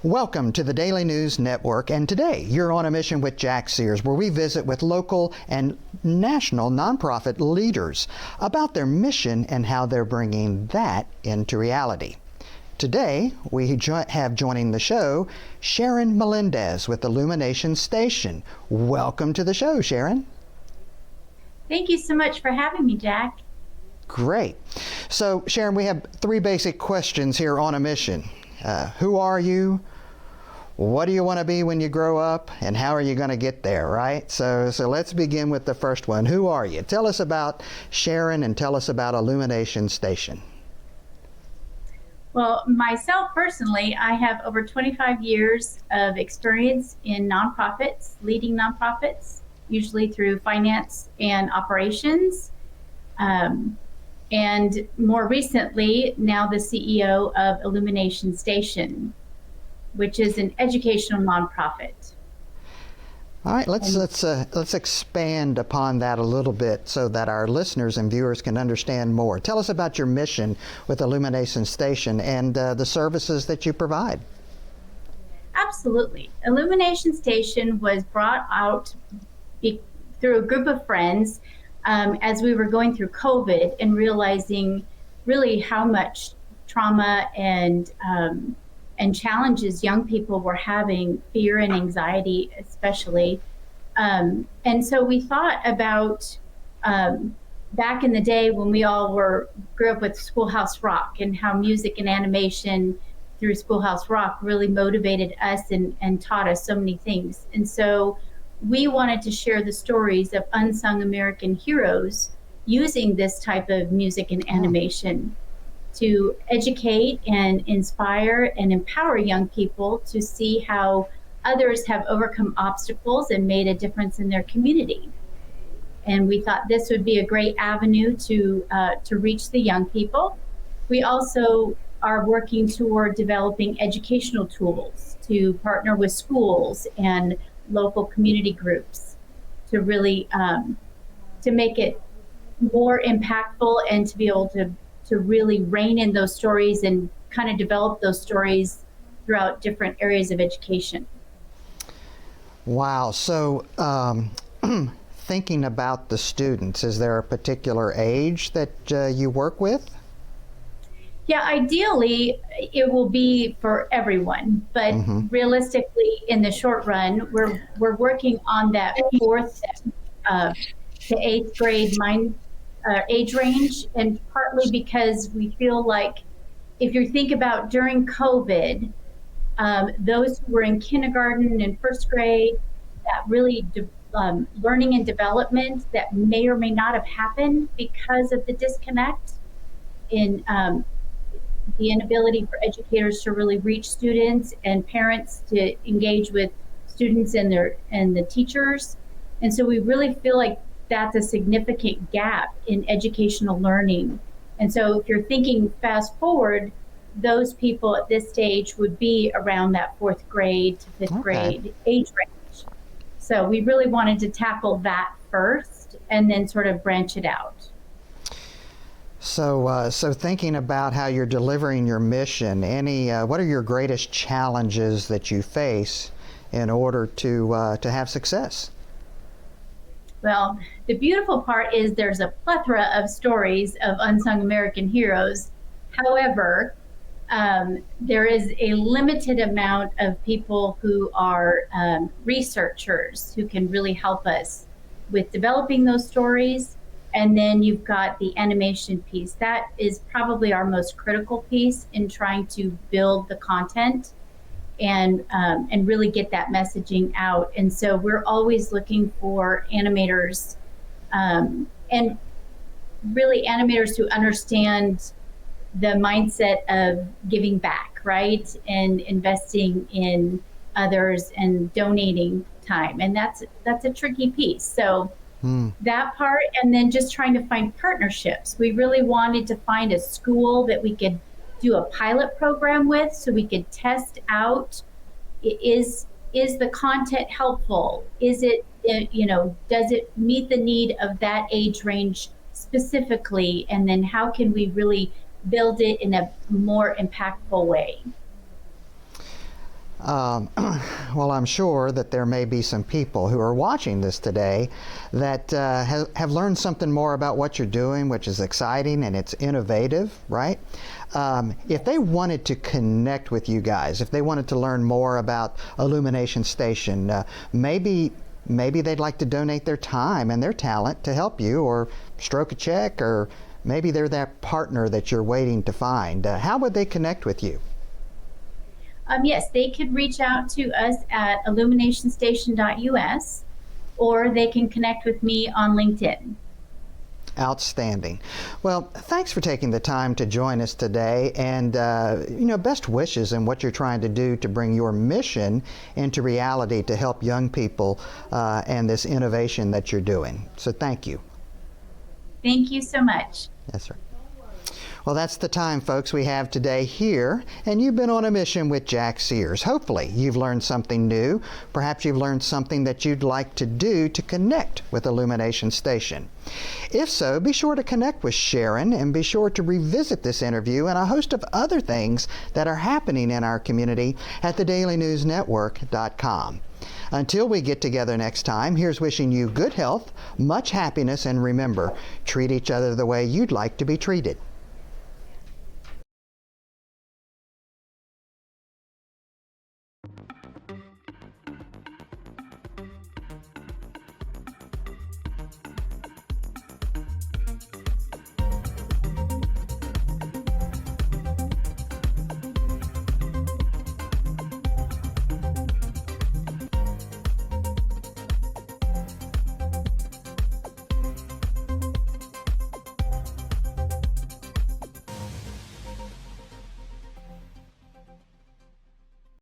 Welcome to the Daily News Network, and today you're on a mission with Jack Sears, where we visit with local and national nonprofit leaders about their mission and how they're bringing that into reality. Today, we have joining the show Sharon Melendez with Illumination Station. Welcome to the show, Sharon. Thank you so much for having me, Jack. Great. So, Sharon, we have three basic questions here on a mission. Who are you? What do you want to be when you grow up? And how are you going to get there, right? So let's begin with the first one. Who are you? Tell us about Sharon and tell us about Illumination Station. Well, myself personally, I have over 25 years of experience in nonprofits, leading nonprofits, usually through finance and operations. And more recently, now the CEO of Illumination Station, which is an educational nonprofit. All right, let's expand upon that a little bit so that our listeners and viewers can understand more. Tell us about your mission with Illumination Station and the services that you provide. Absolutely. Illumination Station was brought out through a group of friends as we were going through COVID and realizing really how much trauma and challenges young people were having, fear and anxiety especially. And so we thought about back in the day when we all grew up with Schoolhouse Rock and how music and animation through Schoolhouse Rock really motivated us and taught us so many things. And so we wanted to share the stories of unsung American heroes using this type of music and animation to educate and inspire and empower young people to see how others have overcome obstacles and made a difference in their community. And we thought this would be a great avenue to reach the young people. We also are working toward developing educational tools to partner with schools and local community groups to really to make it more impactful and to be able to really rein in those stories and kind of develop those stories throughout different areas of education. Wow. So thinking about the students, is there a particular age that you work with? Yeah, ideally it will be for everyone, but realistically in the short run, we're working on that 4th to 8th grade age range, and partly because we feel like if you think about during COVID, those who were in kindergarten and 1st grade, that really learning and development that may or may not have happened because of the disconnect in the inability for educators to really reach students and parents to engage with students and the teachers. And so we really feel like that's a significant gap in educational learning. And so if you're thinking fast forward, those people at this stage would be around that 4th grade to 5th grade age range. So we really wanted to tackle that first and then sort of branch it out. So thinking about how you're delivering your mission, what are your greatest challenges that you face in order to have success? Well, the beautiful part is there's a plethora of stories of unsung American heroes. However, there is a limited amount of people who are researchers who can really help us with developing those stories. And then you've got the animation piece. That is probably our most critical piece in trying to build the content and really get that messaging out. And so we're always looking for animators and really animators who understand the mindset of giving back, right? And investing in others and donating time. And that's a tricky piece. So that part, and then just trying to find partnerships. We really wanted to find a school that we could do a pilot program with so we could test out, is the content helpful? Is it, does it meet the need of that age range specifically? And then how can we really build it in a more impactful way? Well, I'm sure that there may be some people who are watching this today that have learned something more about what you're doing, which is exciting and it's innovative, right? If they wanted to connect with you guys, if they wanted to learn more about Illumination Station, maybe they'd like to donate their time and their talent to help you, or stroke a check, or maybe they're that partner that you're waiting to find. How would they connect with you? Yes, they could reach out to us at illuminationstation.us, or they can connect with me on LinkedIn. Outstanding. Well, thanks for taking the time to join us today, and best wishes in what you're trying to do to bring your mission into reality to help young people and this innovation that you're doing. So thank you. Thank you so much. Yes, sir. Well, that's the time, folks, we have today here, and you've been on a mission with Jack Sears. Hopefully, you've learned something new. Perhaps you've learned something that you'd like to do to connect with Illumination Station. If so, be sure to connect with Sharon, and be sure to revisit this interview and a host of other things that are happening in our community at thedailynewsnetwork.com. Until we get together next time, here's wishing you good health, much happiness, and remember, treat each other the way you'd like to be treated.